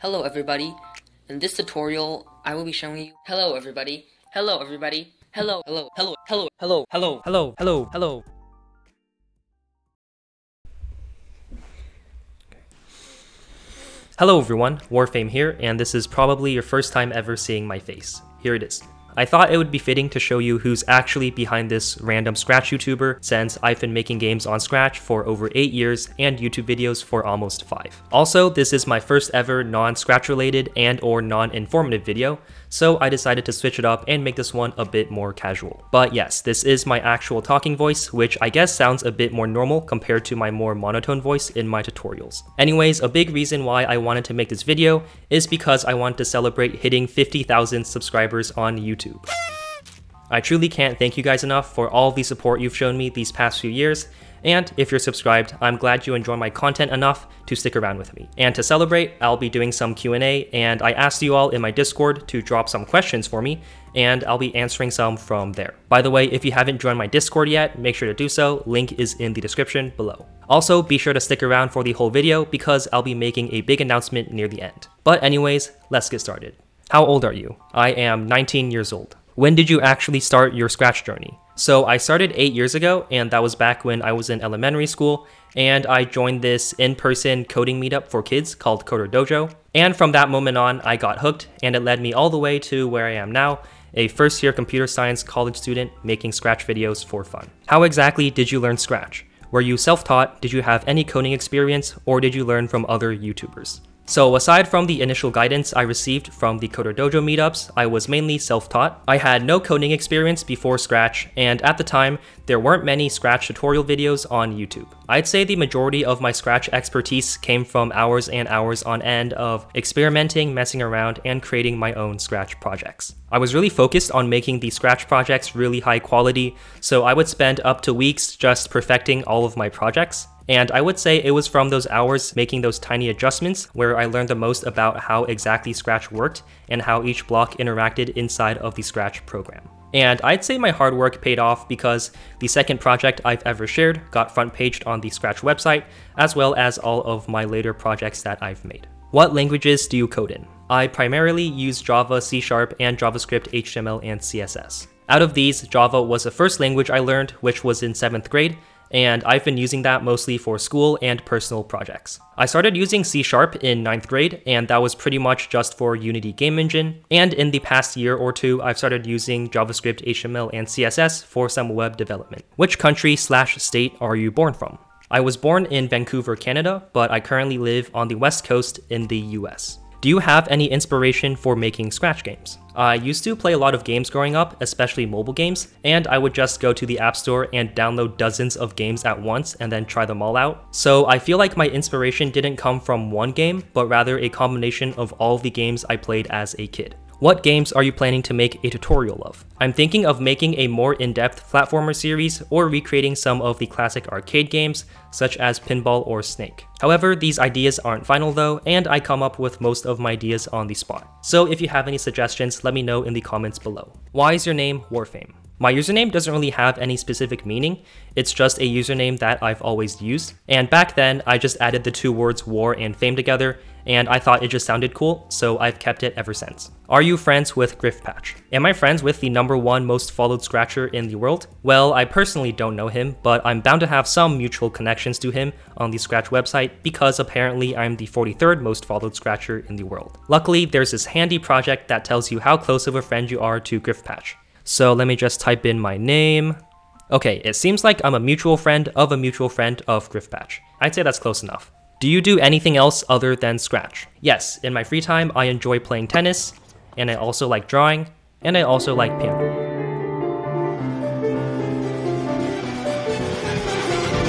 Hello everybody. In this tutorial, I will be showing you. Hello everybody. Hello everybody. Hello, hello, hello, hello, hello, hello, hello, hello, hello. Hello everyone, Warfame here, and this is probably your first time ever seeing my face. Here it is. I thought it would be fitting to show you who's actually behind this random Scratch YouTuber, since I've been making games on Scratch for over 8 years and YouTube videos for almost 5. Also, this is my first ever non-Scratch related and or non-informative video, so I decided to switch it up and make this one a bit more casual. But yes, this is my actual talking voice, which I guess sounds a bit more normal compared to my more monotone voice in my tutorials. Anyways, a big reason why I wanted to make this video is because I wanted to celebrate hitting 50,000 subscribers on YouTube. I truly can't thank you guys enough for all the support you've shown me these past few years, and if you're subscribed, I'm glad you enjoy my content enough to stick around with me. And to celebrate, I'll be doing some Q&A, and I asked you all in my Discord to drop some questions for me, and I'll be answering some from there. By the way, if you haven't joined my Discord yet, make sure to do so, link is in the description below. Also, be sure to stick around for the whole video because I'll be making a big announcement near the end. But anyways, let's get started. How old are you? I am 19 years old. When did you actually start your Scratch journey? So I started 8 years ago, and that was back when I was in elementary school, and I joined this in-person coding meetup for kids called Coder Dojo. And from that moment on, I got hooked, and it led me all the way to where I am now, a first-year computer science college student making Scratch videos for fun. How exactly did you learn Scratch? Were you self-taught? Did you have any coding experience? Or did you learn from other YouTubers? So aside from the initial guidance I received from the Coder Dojo meetups, I was mainly self-taught. I had no coding experience before Scratch, and at the time, there weren't many Scratch tutorial videos on YouTube. I'd say the majority of my Scratch expertise came from hours and hours on end of experimenting, messing around, and creating my own Scratch projects. I was really focused on making the Scratch projects really high quality, so I would spend up to weeks just perfecting all of my projects. And I would say it was from those hours making those tiny adjustments where I learned the most about how exactly Scratch worked and how each block interacted inside of the Scratch program. And I'd say my hard work paid off because the second project I've ever shared got front paged on the Scratch website, as well as all of my later projects that I've made. What languages do you code in? I primarily use Java, C#, and JavaScript, HTML, and CSS. Out of these, Java was the first language I learned, which was in 7th grade, and I've been using that mostly for school and personal projects. I started using C# in 9th grade, and that was pretty much just for Unity Game Engine, and in the past year or two, I've started using JavaScript, HTML, and CSS for some web development. Which country/state are you born from? I was born in Vancouver, Canada, but I currently live on the West Coast in the US. Do you have any inspiration for making Scratch games? I used to play a lot of games growing up, especially mobile games, and I would just go to the App Store and download dozens of games at once and then try them all out. So I feel like my inspiration didn't come from one game, but rather a combination of all the games I played as a kid. What games are you planning to make a tutorial of? I'm thinking of making a more in-depth platformer series or recreating some of the classic arcade games, such as Pinball or Snake. However, these ideas aren't final though, and I come up with most of my ideas on the spot. So if you have any suggestions, let me know in the comments below. Why is your name Warfame? My username doesn't really have any specific meaning, it's just a username that I've always used. And back then, I just added the two words war and fame together, and I thought it just sounded cool, so I've kept it ever since. Are you friends with Griffpatch? Am I friends with the #1 most followed Scratcher in the world? Well, I personally don't know him, but I'm bound to have some mutual connections to him on the Scratch website because apparently I'm the 43rd most followed Scratcher in the world. Luckily, there's this handy project that tells you how close of a friend you are to Griffpatch. So let me just type in my name. Okay, it seems like I'm a mutual friend of Griffpatch. I'd say that's close enough. Do you do anything else other than Scratch? Yes, in my free time, I enjoy playing tennis, and I also like drawing, and I also like piano.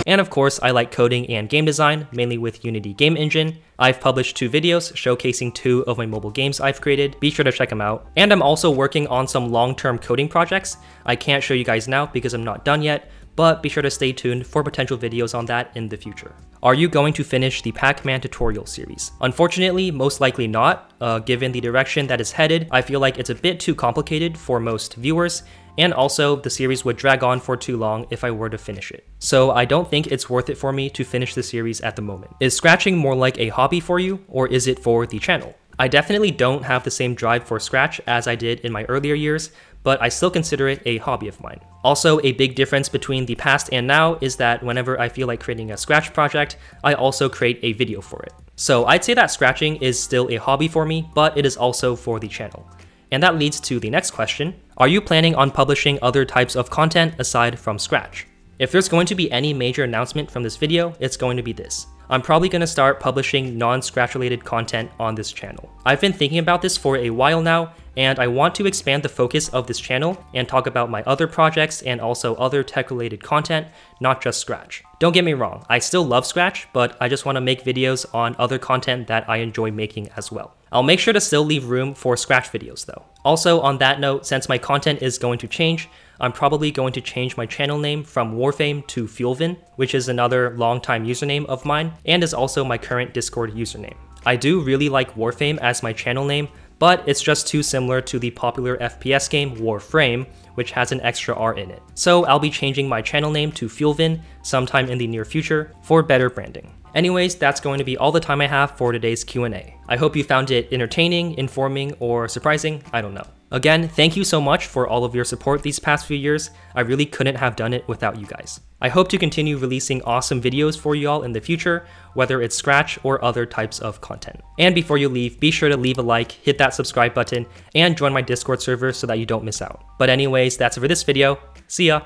And of course, I like coding and game design, mainly with Unity Game Engine. I've published 2 videos showcasing 2 of my mobile games I've created. Be sure to check them out. And I'm also working on some long-term coding projects. I can't show you guys now because I'm not done yet, but be sure to stay tuned for potential videos on that in the future. Are you going to finish the Pac-Man tutorial series? Unfortunately, most likely not. Given the direction that is headed, I feel like it's a bit too complicated for most viewers, and also the series would drag on for too long if I were to finish it. So I don't think it's worth it for me to finish the series at the moment. Is scratching more like a hobby for you, or is it for the channel? I definitely don't have the same drive for Scratch as I did in my earlier years, but I still consider it a hobby of mine. Also, a big difference between the past and now is that whenever I feel like creating a Scratch project, I also create a video for it. So I'd say that scratching is still a hobby for me, but it is also for the channel. And that leads to the next question. Are you planning on publishing other types of content aside from Scratch? If there's going to be any major announcement from this video, it's going to be this. I'm probably going to start publishing non-Scratch related content on this channel. I've been thinking about this for a while now, and I want to expand the focus of this channel and talk about my other projects and also other tech related content, not just Scratch. Don't get me wrong, I still love Scratch, but I just want to make videos on other content that I enjoy making as well. I'll make sure to still leave room for Scratch videos though. Also on that note, since my content is going to change, I'm probably going to change my channel name from Warframe to Fuelvin, which is another longtime username of mine, and is also my current Discord username. I do really like Warframe as my channel name, but it's just too similar to the popular FPS game Warframe, which has an extra R in it. So I'll be changing my channel name to Fuelvin sometime in the near future for better branding. Anyways, that's going to be all the time I have for today's Q&A. I hope you found it entertaining, informing, or surprising, I don't know. Again, thank you so much for all of your support these past few years. I really couldn't have done it without you guys. I hope to continue releasing awesome videos for you all in the future, whether it's Scratch or other types of content. And before you leave, be sure to leave a like, hit that subscribe button, and join my Discord server so that you don't miss out. But anyways, that's it for this video. See ya!